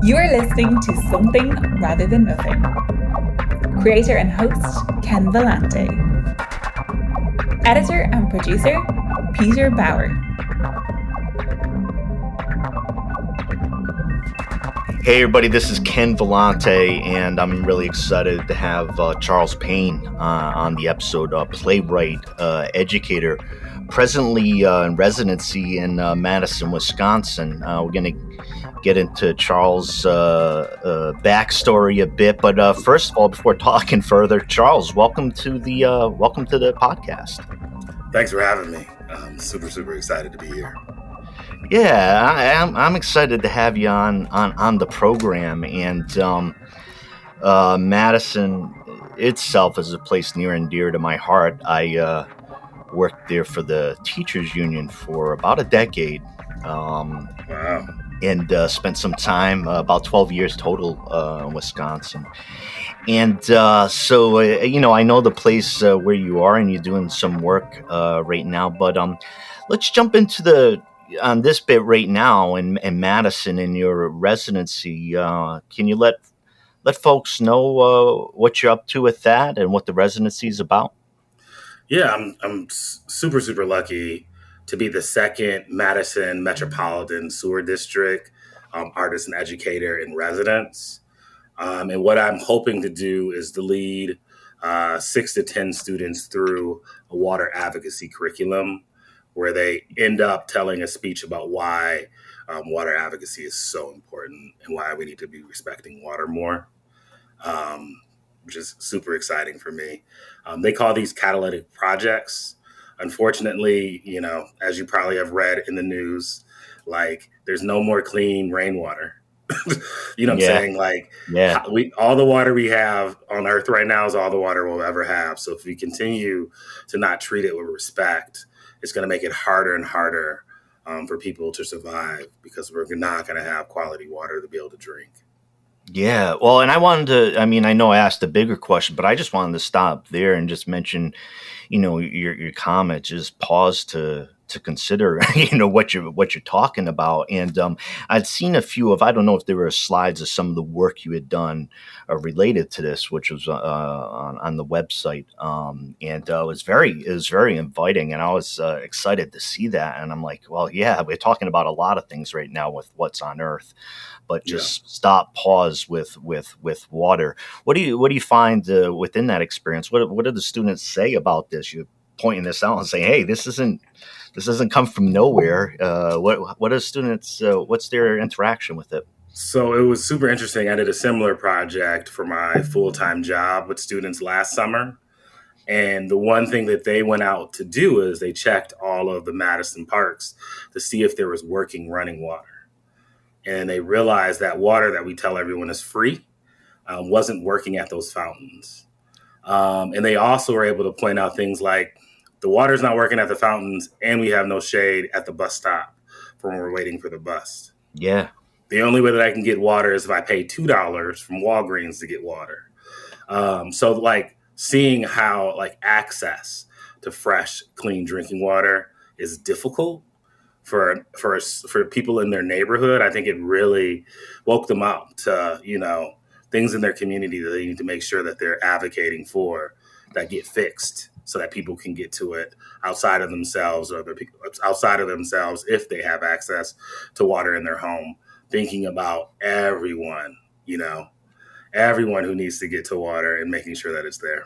You are listening to Something Rather Than Nothing. Creator and host, Ken Vellante. Editor and producer, Peter Bauer. Hey everybody, this is Ken Vellante, and I'm really excited to have Charles Payne on the episode, Playwright Educator, presently in residency in Madison, Wisconsin. We're going to get into Charles' backstory a bit, but first of all, before talking further, Charles, welcome to the podcast. Thanks for having me. I'm super excited to be here. Yeah, I'm excited to have you on the program, and Madison itself is a place near and dear to my heart. I worked there for the Teachers Union for about a decade. Wow. And spent some time, about 12 years total, in Wisconsin. And so I know the place where you are, and you're doing some work right now. But let's jump into on this bit right now in Madison in your residency. Can you let folks know what you're up to with that and what the residency is about? Yeah, I'm super lucky to be the second Madison Metropolitan Sewer District artist and educator in residence. And what I'm hoping to do is to lead 6 to 10 students through a water advocacy curriculum where they end up telling a speech about why water advocacy is so important and why we need to be respecting water more, which is super exciting for me. They call these catalytic projects. Unfortunately, as you probably have read in the news, like there's no more clean rainwater. You know what I'm saying? Like, all the water we have on Earth right now is all the water we'll ever have. So if we continue to not treat it with respect, it's going to make it harder and harder for people to survive because we're not going to have quality water to be able to drink. Yeah, well, and I know I asked a bigger question, but I just wanted to stop there and just mention, your comment, just pause to consider, what you're talking about. And I'd seen a few I don't know if there were slides of some of the work you had done related to this, which was on the website. And it was very inviting, and I was excited to see that. And I'm like, well, yeah, we're talking about a lot of things right now with what's on Earth. But just pause with water. What do you find within that experience? What do the students say about this? You're pointing this out and saying, hey, this doesn't come from nowhere. What are students? What's their interaction with it? So it was super interesting. I did a similar project for my full-time job with students last summer. And the one thing that they went out to do is they checked all of the Madison parks to see if there was working running water. And they realized that water that we tell everyone is free wasn't working at those fountains. And they also were able to point out things like the water's not working at the fountains and we have no shade at the bus stop for when we're waiting for the bus. Yeah. The only way that I can get water is if I pay $2 from Walgreens to get water. So like seeing how like access to fresh, clean drinking water is difficult for people in their neighborhood, I think it really woke them up to, things in their community that they need to make sure that they're advocating for that get fixed so that people can get to it outside of themselves or outside of themselves if they have access to water in their home, thinking about everyone who needs to get to water and making sure that it's there.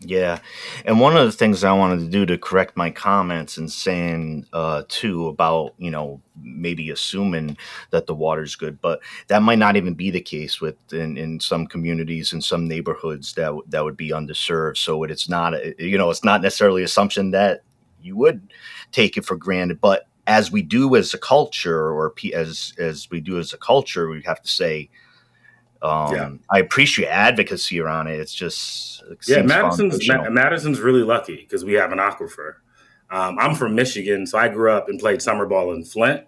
Yeah. And one of the things I wanted to do to correct my comments and saying, too, about, maybe assuming that the water's good, but that might not even be the case in some communities, in some neighborhoods that would be underserved. So it's not, it's not necessarily assumption that you would take it for granted, but as we do as a culture, or as we do as a culture, we have to say, I appreciate advocacy around it. It's just Madison's really lucky because we have an aquifer. I'm from Michigan, so I grew up and played summer ball in Flint.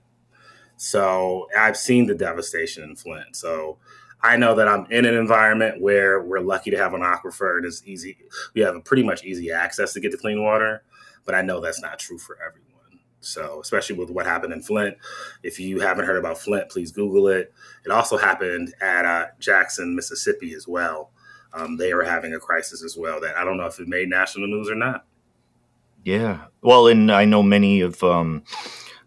So I've seen the devastation in Flint. So I know that I'm in an environment where we're lucky to have an aquifer and it's easy. We have a pretty much easy access to get to clean water, but I know that's not true for everyone. So, especially with what happened in Flint, if you haven't heard about Flint, please Google it. It also happened at Jackson, Mississippi as well. They were having a crisis as well that I don't know if it made national news or not. Yeah. Well, and I know many of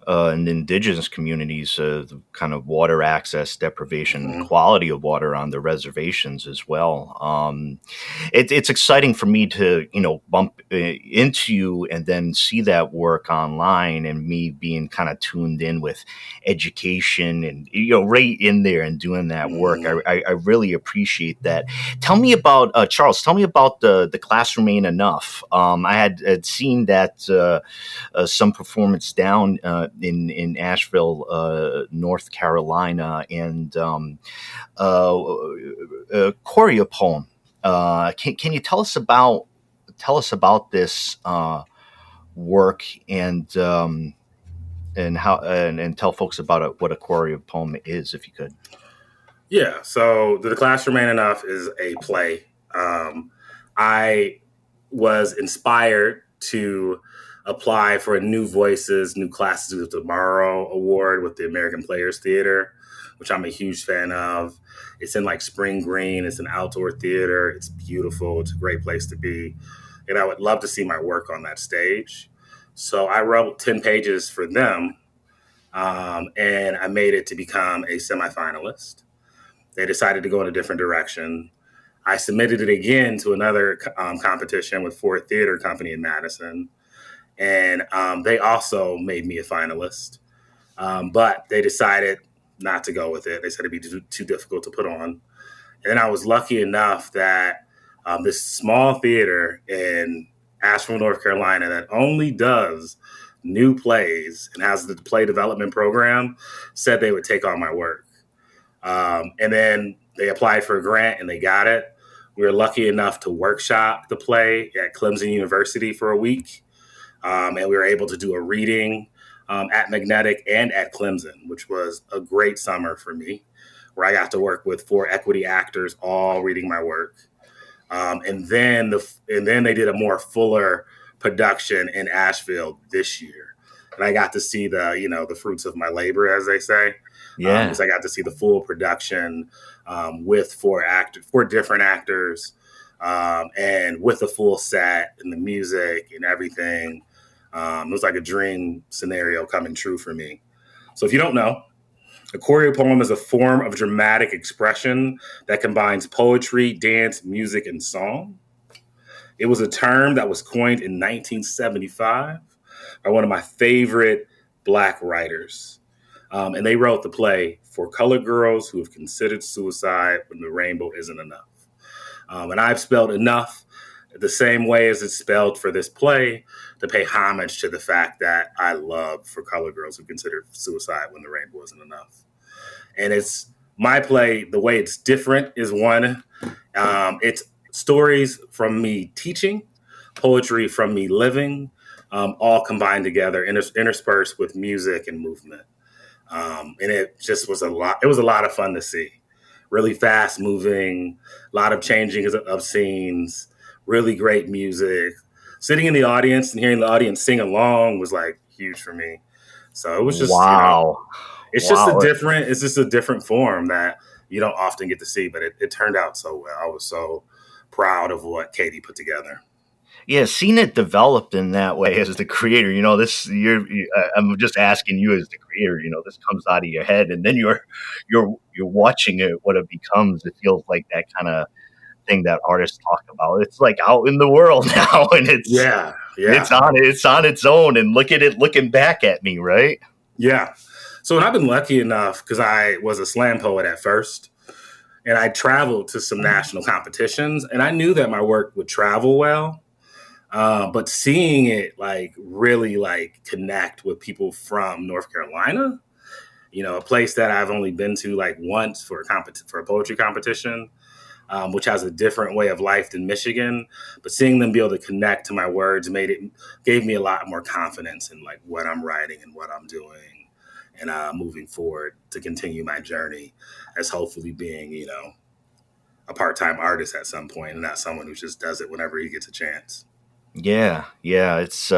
in indigenous communities, the kind of water access deprivation, Mm-hmm. quality of water on the reservations as well. It's exciting for me to, bump into you and then see that work online, and me being kind of tuned in with education and, right in there and doing that work. Mm-hmm. I really appreciate that. Tell me about, Charles, tell me about the Classroom Ain't Enuf. I had seen that some performance down in Asheville, North Carolina, and choreo poem. Can you tell us about this work, and how, and tell folks about it, what a choreo poem is, if you could? Yeah. So the Classroom Ain't Enuf is a play. I was inspired to apply for a New Voices, New Classes of Tomorrow award with the American Players Theater, which I'm a huge fan of. It's in like Spring Green. It's an outdoor theater. It's beautiful. It's a great place to be. And I would love to see my work on that stage. So I wrote 10 pages for them, and I made it to become a semi-finalist. They decided to go in a different direction. I submitted it again to another competition with Ford Theater Company in Madison, and they also made me a finalist. But they decided not to go with it. They said it'd be too difficult to put on. And then I was lucky enough that this small theater in Asheville, North Carolina, that only does new plays and has the play development program, said they would take on my work. And then they applied for a grant and they got it. We were lucky enough to workshop the play at Clemson University for a week. And we were able to do a reading at Magnetic and at Clemson, which was a great summer for me, where I got to work with 4 equity actors, all reading my work. And then they did a more fuller production in Asheville this year. And I got to see the fruits of my labor, as they say. Yeah. Because I got to see the full production with 4 different actors, and with the full set and the music and everything. It was like a dream scenario coming true for me. So if you don't know, a choreo poem is a form of dramatic expression that combines poetry, dance, music, and song. It was a term that was coined in 1975 by one of my favorite Black writers. And they wrote the play for colored girls who have considered suicide when the rainbow isn't enough. And I've spelled enough the same way as it's spelled for this play, to pay homage to the fact that I love for colored girls who consider suicide when the rainbow isn't enough. And it's my play. The way it's different is one, it's stories from me teaching, poetry from me living, all combined together, interspersed with music and movement. And it just was a lot. It was a lot of fun to see. Really fast moving, a lot of changing of scenes, really great music. Sitting in the audience and hearing the audience sing along was like huge for me. So it was just, wow. It's just a different form that you don't often get to see, but it turned out so well. I was so proud of what Katie put together. Yeah, seeing it developed in that way as the creator, I'm just asking you as the creator, this comes out of your head, and then you're watching it, what it becomes. It feels like that kind of thing that artists talk about. It's like out in the world now, and it's on its own, and look at it looking back at me, right? Yeah. So I've been lucky enough, because I was a slam poet at first, and I traveled to some national competitions, and I knew that my work would travel well. But seeing it really connect with people from North Carolina, a place that I've only been to once for a poetry competition, which has a different way of life than Michigan. But seeing them be able to connect to my words gave me a lot more confidence in what I'm writing and what I'm doing, and moving forward to continue my journey as hopefully being, a part-time artist at some point, and not someone who just does it whenever he gets a chance. Yeah. It's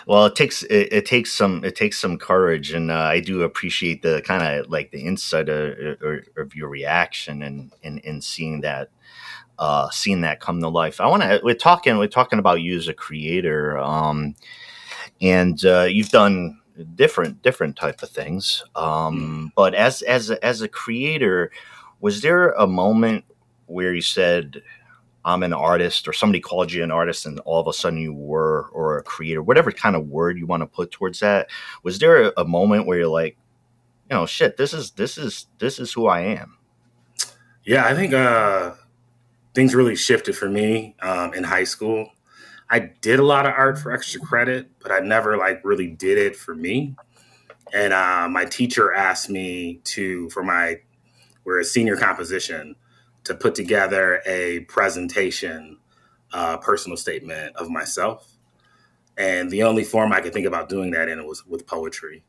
Well, it takes some courage, and I do appreciate the kind of like the insight of your reaction and seeing that come to life. We're talking about you as a creator, and you've done different type of things. But as a creator, was there a moment where you said, I'm an artist, or somebody called you an artist and all of a sudden you were, or a creator, whatever kind of word you want to put towards that? Was there a moment where you're like, shit, this is who I am? Yeah, I think things really shifted for me in high school. I did a lot of art for extra credit, but I never like really did it for me. And my teacher asked me we're a senior composition, to put together a presentation, personal statement of myself. And the only form I could think about doing that in was with poetry.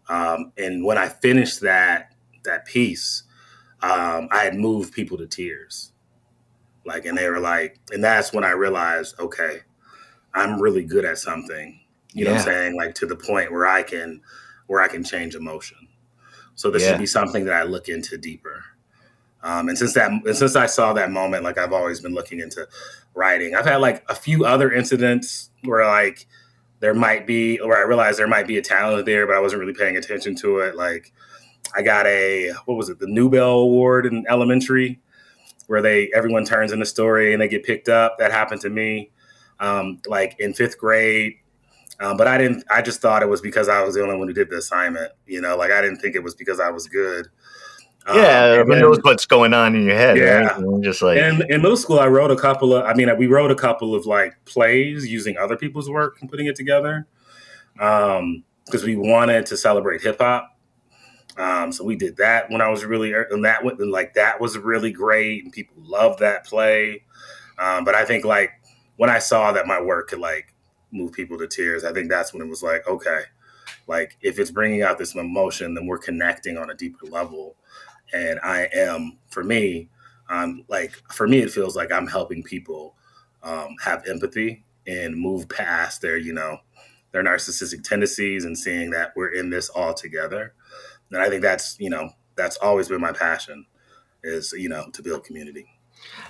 And when I finished that piece, I had moved people to tears. Like, and they were like, and that's when I realized, okay, I'm really good at something. You know what I'm Yeah, saying? Like, to the point where I can change emotion. So this should yeah, be something that I look into deeper. And since I saw that moment, like, I've always been looking into writing. I've had like a few other incidents where like where I realized there might be a talent there, but I wasn't really paying attention to it. Like, I got what was it, the Newbell Award in elementary, where everyone turns in a story and they get picked up. That happened to me, like in fifth grade. But I didn't. I just thought it was because I was the only one who did the assignment. Like, I didn't think it was because I was good. yeah. And Who knows then, what's going on in your head, right? yeah. Just like, And in middle school, we wrote a couple of like plays using other people's work and putting it together, because we wanted to celebrate hip hop. So we did that when I was that was really great, and people loved that play. But I think, like, when I saw that my work could like move people to tears, I think that's when it was like, okay, like, if it's bringing out this emotion, then we're connecting on a deeper level. And for me, it feels like I'm helping people have empathy and move past their narcissistic tendencies, and seeing that we're in this all together. And I think that's always been my passion, is, to build community.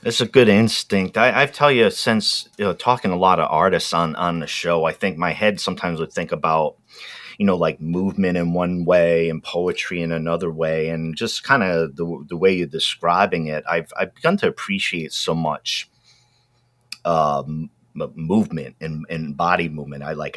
it's a good instinct. I tell you, since talking to a lot of artists on the show, I think my head sometimes would think about like movement in one way and poetry in another way, and just kind of the way you're describing it, I've begun to appreciate so much movement and body movement. I like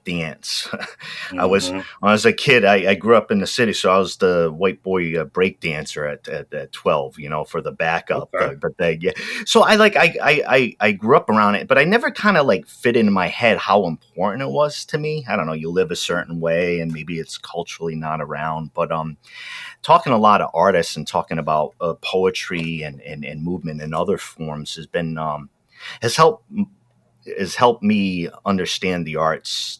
dance. Mm-hmm. When I was a kid, I grew up in the city, so I was the white boy break dancer at 12, for the backup. Okay. Yeah. So I grew up around it, but I never kind of like fit into my head how important it was to me. I don't know. You live a certain way, and maybe it's culturally not around, but talking to a lot of artists and talking about poetry and movement and other forms has helped has helped me understand the arts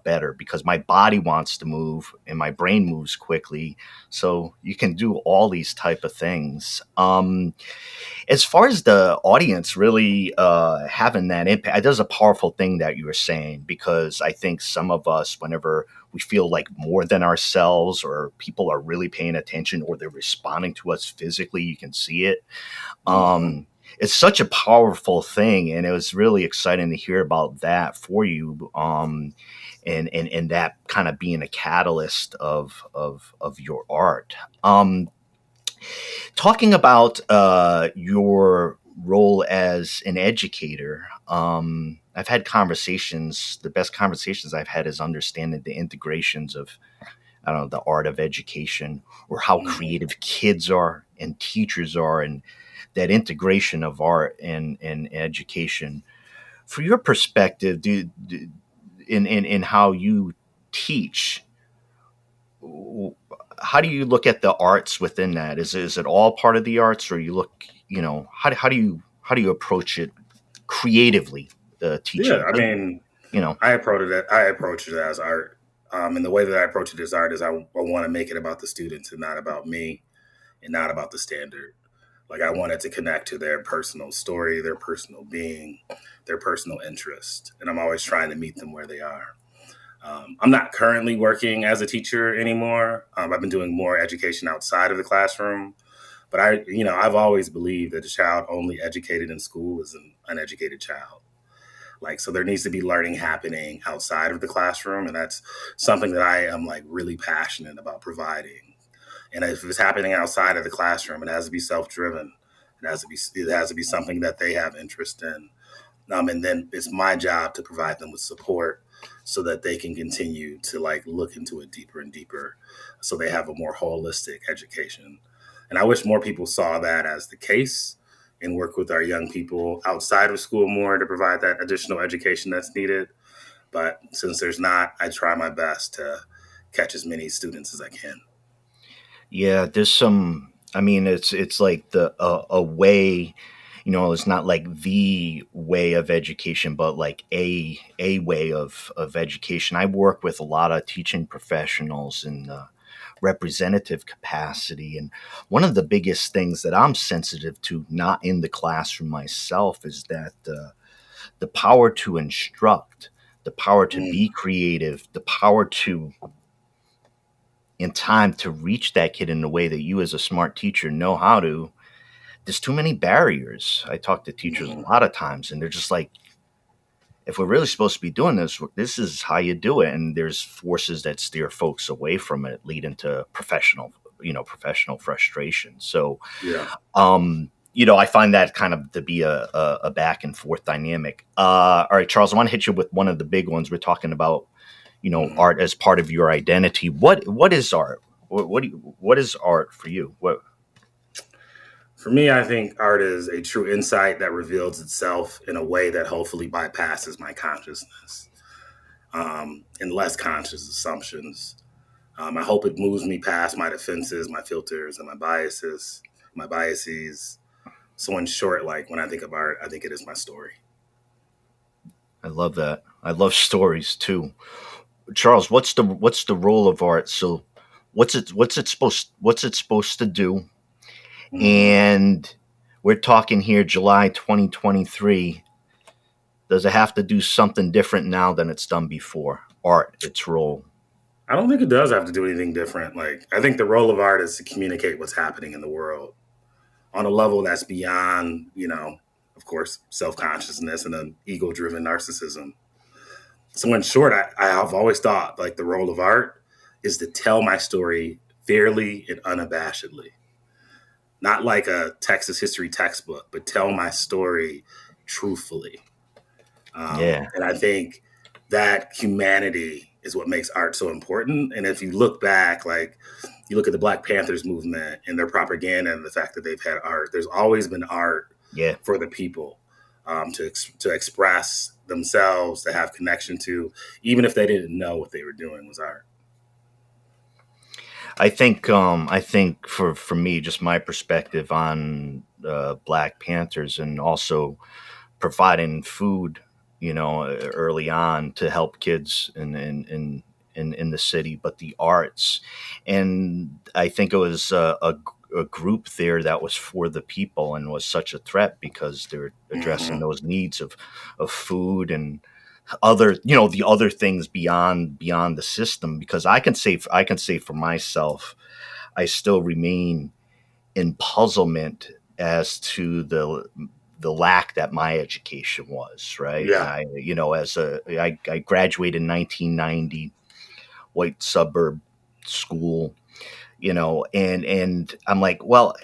better, because my body wants to move and my brain moves quickly, so you can do all these type of things. As far as the audience really having that impact, that is a powerful thing that you were saying, because I think some of us, whenever we feel like more than ourselves, or people are really paying attention, or they're responding to us physically, you can see it. Mm-hmm. It's such a powerful thing, and it was really exciting to hear about that for you. And that kind of being a catalyst of your art. Talking about your role as an educator, I've had conversations. The best conversations I've had is understanding the integrations of, I don't know, the art of education, or how Mm-hmm. creative kids are and teachers are, and that integration of art and education. For your perspective, in how you teach, how do you look at the arts within that? Is it all part of the arts, or you look, how do you approach it creatively, Yeah, teaching? I mean, You know, I approach it as art. And the way that I approach it as art is I want to make it about the students and not about me, and not about the standard. Like I wanted to connect to their personal story, their personal being, their personal interest. And I'm always trying to meet them where they are. I'm not currently working as a teacher anymore. I've been doing more education outside of the classroom. But I've always believed that a child only educated in school is an uneducated child. Like, so there needs to be learning happening outside of the classroom. And that's something that I am like really passionate about providing. And if it's happening outside of the classroom, it has to be self-driven. It has to be something that they have interest in. And then it's my job to provide them with support so that they can continue to like look into it deeper and deeper, so they have a more holistic education. And I wish more people saw that as the case and work with our young people outside of school more to provide that additional education that's needed. But since there's not, I try my best to catch as many students as I can. Yeah, there's some. I mean, it's like a way. It's not like the way of education, but like a way of education. I work with a lot of teaching professionals in the representative capacity, and one of the biggest things that I'm sensitive to, not in the classroom myself, is that the power to instruct, the power to be creative, the power to in time to reach that kid in the way that you as a smart teacher know how to. There's too many barriers. I talk to teachers a lot of times, and they're just like, if we're really supposed to be doing this, this is how you do it. And there's forces that steer folks away from it, leading to professional frustration. So, Yeah. I find that kind of to be a back and forth dynamic. All right, Charles, I want to hit you with one of the big ones. We're talking about, art as part of your identity. What is art? What is art for you? For me, I think art is a true insight that reveals itself in a way that hopefully bypasses my consciousness and less conscious assumptions. I hope it moves me past my defenses, my filters, and my biases. So in short, like when I think of art, I think it is my story. I love that. I love stories too. Charles, what's the role of art? So what's it supposed to do? And we're talking here July 2023. Does it have to do something different now than it's done before? Art, its role. I don't think it does have to do anything different. Like, I think the role of art is to communicate what's happening in the world on a level that's beyond, of course, self-consciousness and an ego-driven narcissism. So in short, I have always thought like the role of art is to tell my story fairly and unabashedly. Not like a Texas history textbook, but tell my story truthfully. And I think that humanity is what makes art so important. And if you look back, like you look at the Black Panthers movement and their propaganda and the fact that they've had art, there's always been art for the people to express themselves, to have connection to, even if they didn't know what they were doing was art. I think for me, just my perspective on Black Panthers and also providing food, early on to help kids in the city, but the arts, and I think it was a group there that was for the people and was such a threat because they're addressing those needs of food and other, the other things beyond the system. Because I can say for myself, I still remain in puzzlement as to the lack that my education was, right? Yeah. I graduated in 1990, white suburb school, and I'm like, well,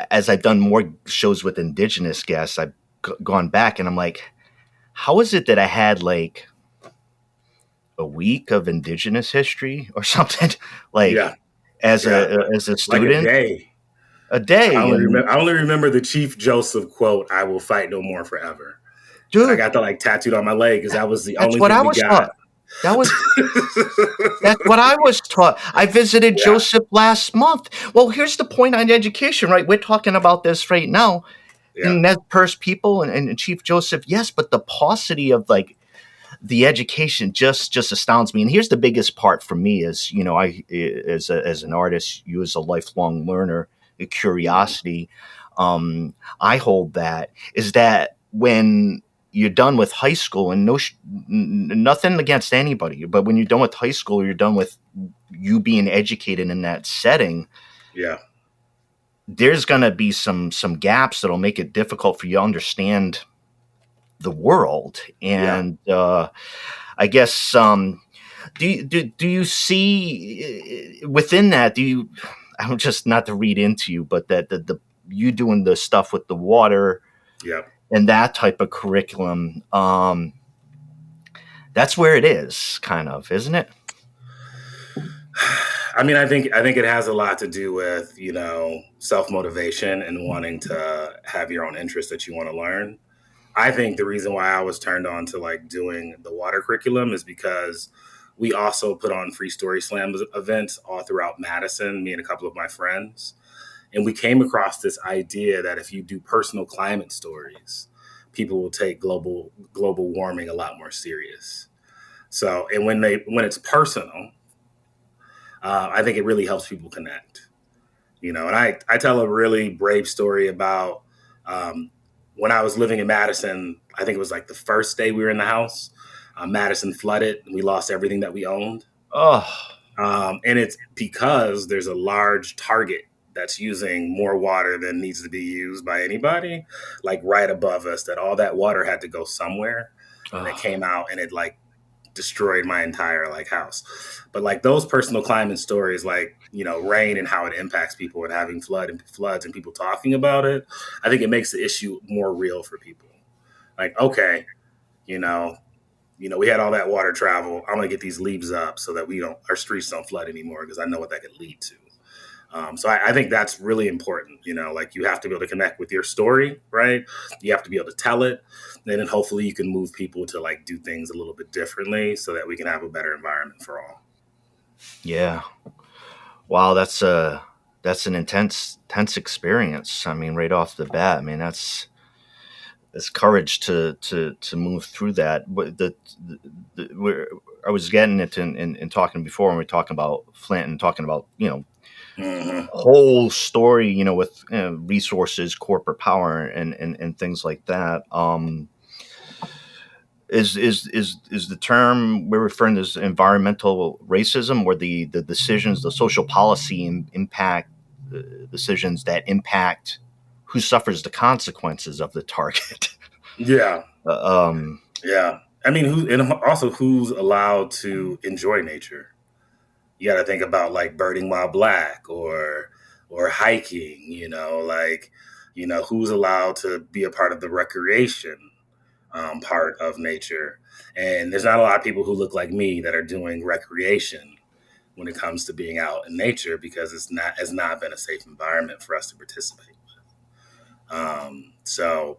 as I've done more shows with Indigenous guests, I've gone back and I'm like, how is it that I had like a week of Indigenous history or something as a student? Like a day. A day. I only remember the Chief Joseph quote, "I will fight no more forever." Dude, and I got that like tattooed on my leg because that was the only thing we got. That's what I was taught. I visited Joseph last month. Well, here's the point on education, right? We're talking about this right now. And that First People and Chief Joseph, yes, but the paucity of like the education just astounds me. And here's the biggest part for me is, I as an artist, you as a lifelong learner, a curiosity. I hold that is that when you're done with high school, and nothing against anybody, but when you're done with high school, you're done with you being educated in that setting. Yeah. There's going to be some gaps that'll make it difficult for you to understand the world. And I guess do you see within that, I'm just not to read into you, but that the you doing the stuff with the water and that type of curriculum, that's where it is, kind of, isn't it? I mean, I think it has a lot to do with, self-motivation and wanting to have your own interests that you want to learn. I think the reason why I was turned on to like doing the water curriculum is because we also put on free story slam events all throughout Madison, me and a couple of my friends. And we came across this idea that if you do personal climate stories, people will take global warming a lot more serious. So, and when it's personal, I think it really helps people connect. And I tell a really brave story about when I was living in Madison. I think it was like the first day we were in the house. Madison flooded and we lost everything that we owned. And it's because there's a large Target that's using more water than needs to be used by anybody, like right above us, that all that water had to go somewhere. And it came out and it like destroyed my entire like house. But like those personal climate stories, like, rain and how it impacts people and having floods and people talking about it, I think it makes the issue more real for people. Like, okay, we had all that water travel. I'm going to get these leaves up so that our streets don't flood anymore, because I know what that could lead to. So I think that's really important. Like you have to be able to connect with your story, right? You have to be able to tell it. And then hopefully you can move people to like do things a little bit differently so that we can have a better environment for all. Yeah. Wow. That's an intense experience. I mean, right off the bat, I mean, that's courage to move through that. But I was getting it in talking before when we were talking about Flint and talking about, whole story, with resources, corporate power, and things like that. Is the term we're referring to as environmental racism, or the decisions, the social policy impact decisions that impact who suffers the consequences of the target? Yeah. Yeah. I mean, who's allowed to enjoy nature? You got to think about like birding while black or hiking, who's allowed to be a part of the recreation part of nature. And there's not a lot of people who look like me that are doing recreation when it comes to being out in nature, because it's not been a safe environment for us to participate with. So,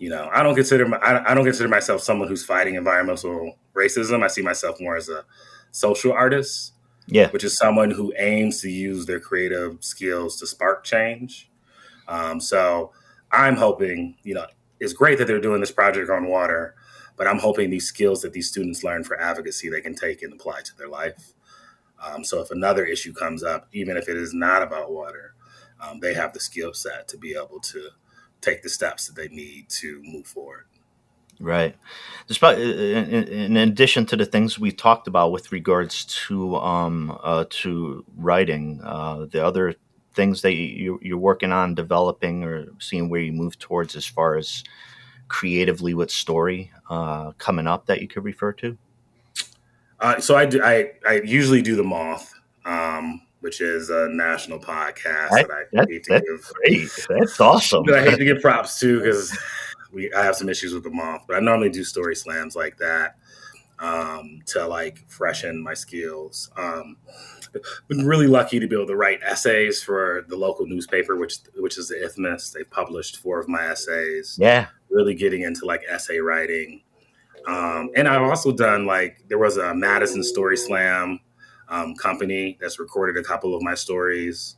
I don't consider myself someone who's fighting environmental racism. I see myself more as a social artist. Yeah. Which is someone who aims to use their creative skills to spark change. So I'm hoping, it's great that they're doing this project on water, but I'm hoping these skills that these students learn for advocacy, they can take and apply to their life. So if another issue comes up, even if it is not about water, they have the skill set to be able to take the steps that they need to move forward. Right. Despite, in addition to the things we talked about with regards to writing, the other things that you're working on developing or seeing where you move towards as far as creatively with story coming up that you could refer to? So I usually do The Moth, which is a national podcast that I hate to give. Great. That's awesome. That I hate to give props to, because I have some issues with The Moth, but I normally do story slams like that to like freshen my skills. Been really lucky to be able to write essays for the local newspaper, which is the Isthmus. They've published 4 of my essays. Yeah. Really getting into like essay writing. And I've also done there was a Madison Story Slam company that's recorded a couple of my stories.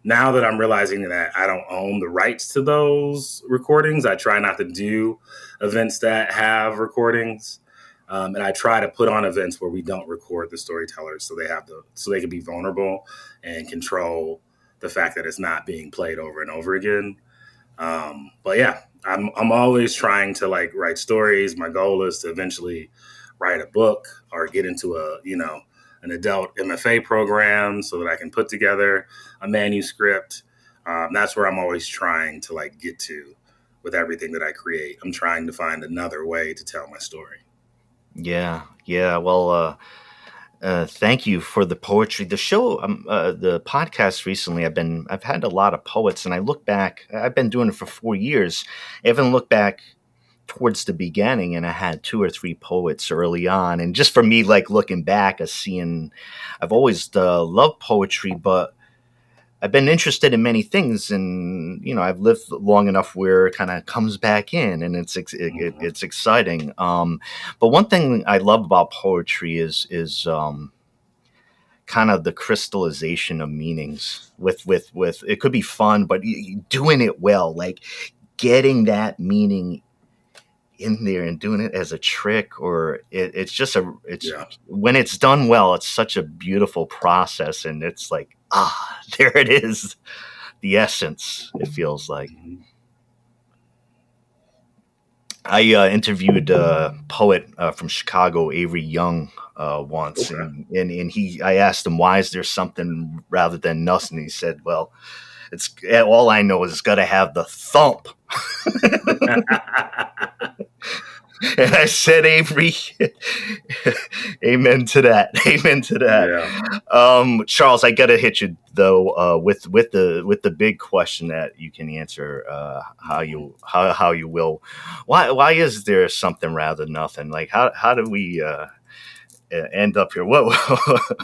Now that I'm realizing that I don't own the rights to those recordings, I try not to do events that have recordings. And I try to put on events where we don't record the storytellers, so they can be vulnerable and control the fact that it's not being played over and over again. But yeah, I'm always trying to like write stories. My goal is to eventually write a book or get into an adult MFA program so that I can put together a manuscript. That's where I'm always trying to like get to with everything that I create. I'm trying to find another way to tell my story. Yeah. Well, thank you for the poetry. The show, the podcast recently, I've had a lot of poets, and I look back. I've been doing it for 4 years. I haven't looked back towards the beginning, and I had 2 or 3 poets early on. And just for me, like looking back, I've always loved poetry, but I've been interested in many things, and I've lived long enough where it kind of comes back in, and it's exciting. But one thing I love about poetry is kind of the crystallization of meanings. With it could be fun, but doing it well, like getting that meaning in there and doing it as a trick, or when it's done well, it's such a beautiful process, and it's like, there it is, the essence, it feels like. I interviewed a poet from Chicago, Avery Young, once, okay. and I asked him, why is there something rather than nothing? He said, well, it's all I know is it's got to have the thump. And I said, Avery, amen to that. Amen to that. Yeah. Charles, I got to hit you though with the big question that you can answer how you will. Why is there something rather than nothing? Like how do we end up here? What?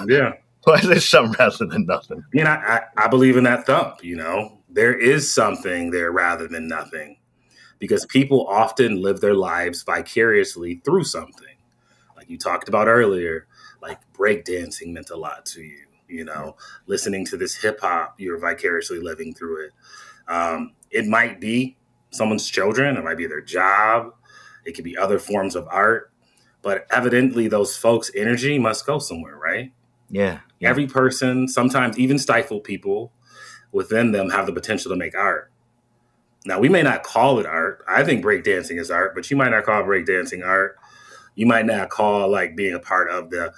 Yeah. Why is there something rather than nothing? I believe in that thump. There is something there rather than nothing. Because people often live their lives vicariously through something. Like you talked about earlier, like breakdancing meant a lot to you, listening to this hip hop, you're vicariously living through it. It might be someone's children, it might be their job, it could be other forms of art, but evidently those folks' energy must go somewhere, right? Yeah. Every person, sometimes even stifled people within them, have the potential to make art. Now, we may not call it art. I think breakdancing is art, but you might not call breakdancing art. You might not call like being a part of the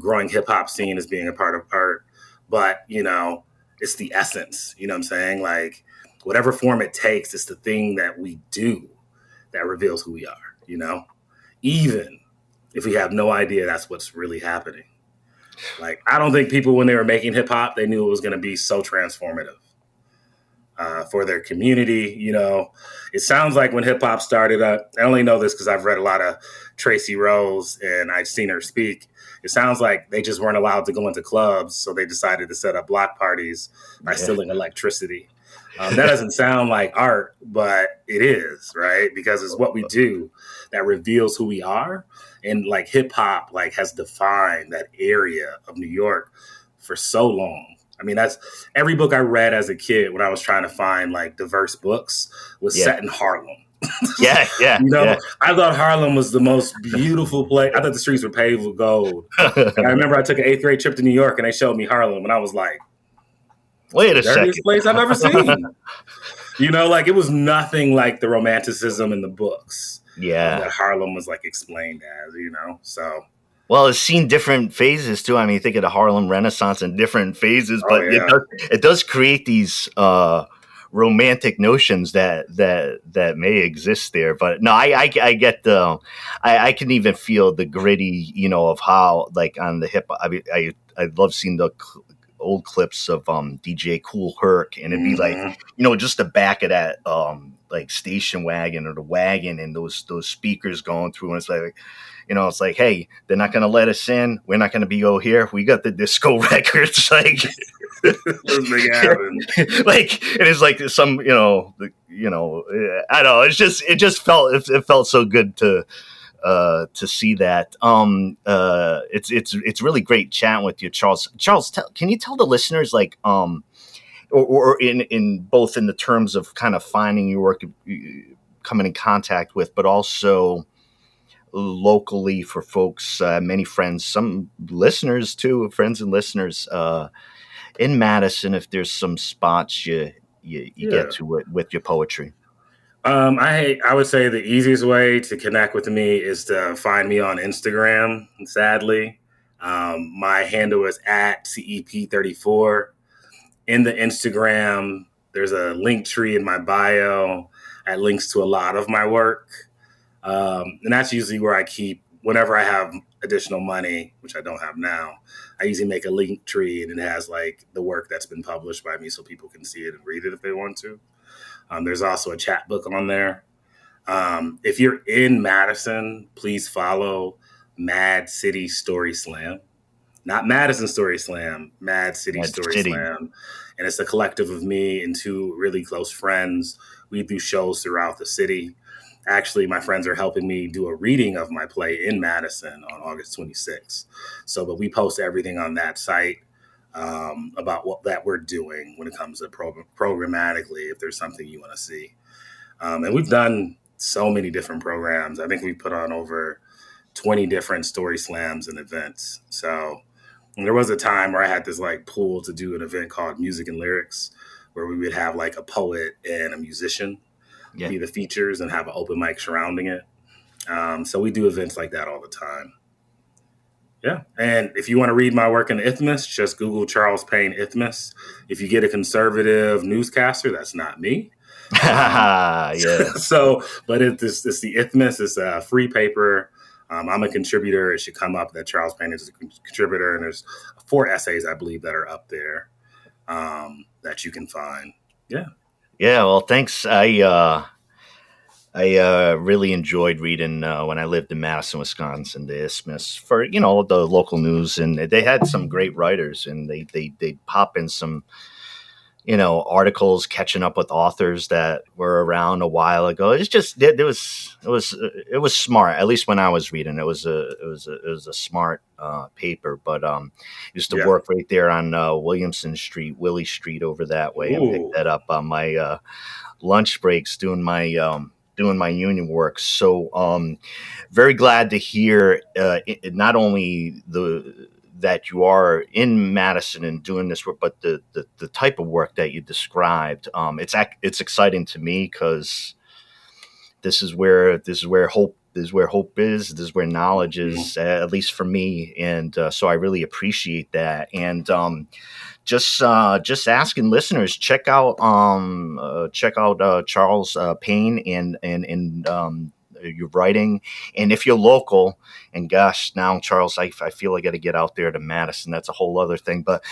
growing hip hop scene as being a part of art. But, it's the essence. You know what I'm saying? Like whatever form it takes, it's the thing that we do that reveals who we are, even if we have no idea that's what's really happening. Like, I don't think people, when they were making hip hop, they knew it was going to be so transformative. For their community, it sounds like when hip hop started up, I only know this because I've read a lot of Tracy Rose and I've seen her speak. It sounds like they just weren't allowed to go into clubs, so they decided to set up block parties by stealing electricity. That doesn't sound like art, but it is, right? Because it's what we do that reveals who we are. And like hip hop, like has defined that area of New York for so long. I mean, that's every book I read as a kid when I was trying to find like diverse books was set in Harlem. Yeah. I thought Harlem was the most beautiful place. I thought the streets were paved with gold. And I remember I took an 8th grade trip to New York and they showed me Harlem and I was like, wait a second. Dirtiest place I've ever seen. Like it was nothing like the romanticism in the books. Yeah. That Harlem was like explained as, so. Well, it's seen different phases too. I mean, think of the Harlem Renaissance in different phases, but it does create these romantic notions that may exist there. But no, I get I can even feel the gritty, of how like on the hip. I mean, I love seeing the old clips of DJ Kool Herc, and it'd be like just the back of that like station wagon or the wagon, and those speakers going through, and it's like. It's like, hey, they're not going to let us in. We're not going to be over here. We got the disco records. Like, like it is like some, I don't know. It felt so good to see that. It's really great chatting with you, Charles. Charles, can you tell the listeners like, or in both in the terms of kind of finding your work, coming in contact with, but also locally for folks, many friends, some listeners too, friends and listeners, in Madison, if there's some spots you Yeah. get to with your poetry. I would say the easiest way to connect with me is to find me on Instagram. Sadly, my handle is at CEP34. In the Instagram, there's a link tree in my bio that links to a lot of my work, and that's usually where I keep whenever I have additional money, which I don't have now. I usually make a link tree, and it has like the work that's been published by me, so people can see it and read it if they want to. There's also a chat book on there. If you're in Madison, please follow Mad City Story Slam. Not Madison Story Slam, Mad City Mad Story City. Slam. And it's a collective of me and two really close friends. We do shows throughout the city. Actually, my friends are helping me do a reading of my play in Madison on August 26th. But we post everything on that site about what that we're doing when it comes to programmatically, if there's something you want to see. And we've done so many different programs. I think we put on over 20 different story slams and events. So there was a time where I had this like pool to do an event called Music and Lyrics, where we would have like a poet and a musician be the features and have an open mic surrounding it. So we do events like that all the time. Yeah. And if you want to read my work in the Isthmus, just Google Charles Payne Isthmus. If you get a conservative newscaster, that's not me. Yeah. But it's the Isthmus. It's a free paper. I'm a contributor. It should come up that Charles Payne is a contributor, and there's 4 essays, I believe, that are up there that you can find. Yeah. Yeah. Well, thanks. I really enjoyed reading when I lived in Madison, Wisconsin, the Isthmus for the local news, and they had some great writers, and they pop in some articles, catching up with authors that were around a while ago. It's just it was smart. At least when I was reading, it was a smart paper. But used to work right there on Williamson Street, Willie Street over that way, and pick that up on my lunch breaks doing my union work. So very glad to hear not only that you are in Madison and doing this work, but the type of work that you described. It's exciting to me because this is where hope is. This is where knowledge is, at least for me. And so I really appreciate that. And just asking listeners, check out Charles Payne and your writing. And if you're local, and gosh, now Charles, I feel I got to get out there to Madison. That's a whole other thing. But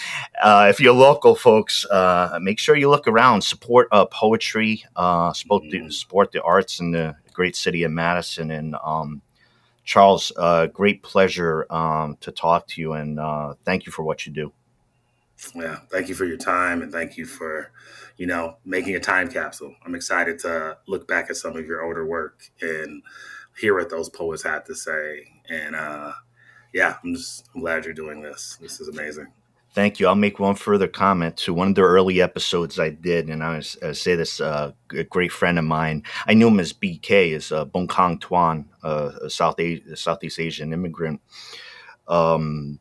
if you're local, folks, make sure you look around, support poetry, support the arts in the great city of Madison. And Charles, great pleasure to talk to you, and thank you for what you do. Yeah, thank you for your time, and thank you for making a time capsule. I'm excited to look back at some of your older work and hear what those poets had to say. And I'm glad you're doing this. This is amazing. Thank you. I'll make one further comment to one of the early episodes I did, and I say this, a great friend of mine. I knew him as BK, as Bong Kang Tuan, a Southeast Asian immigrant. And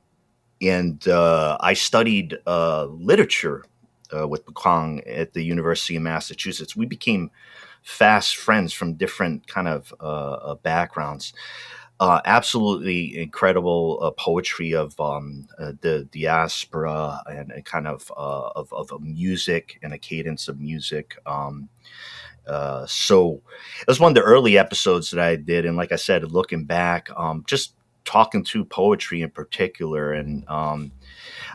I studied literature with Bukong at the University of Massachusetts. We became fast friends from different kind of backgrounds. Absolutely incredible poetry of the diaspora and kind of music and a cadence of music. So it was one of the early episodes that I did. And like I said, looking back, just talking to poetry in particular. And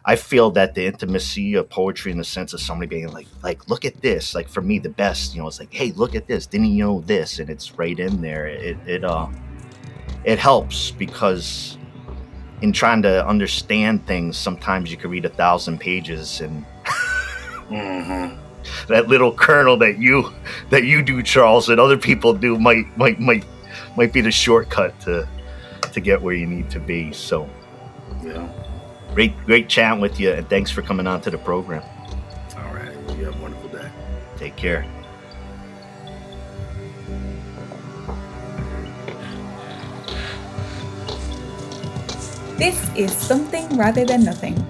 I feel that the intimacy of poetry in the sense of somebody being like, look at this, like for me, the best, it's like, hey, look at this. Didn't you know this? And it's right in there. It helps because in trying to understand things, sometimes you can read 1,000 pages and that little kernel that you do, Charles, that other people do might be the shortcut to get where you need to be. So yeah, great chatting with you, and thanks for coming on to the program. All right, you have a wonderful day. Take care. This is Something Rather Than Nothing,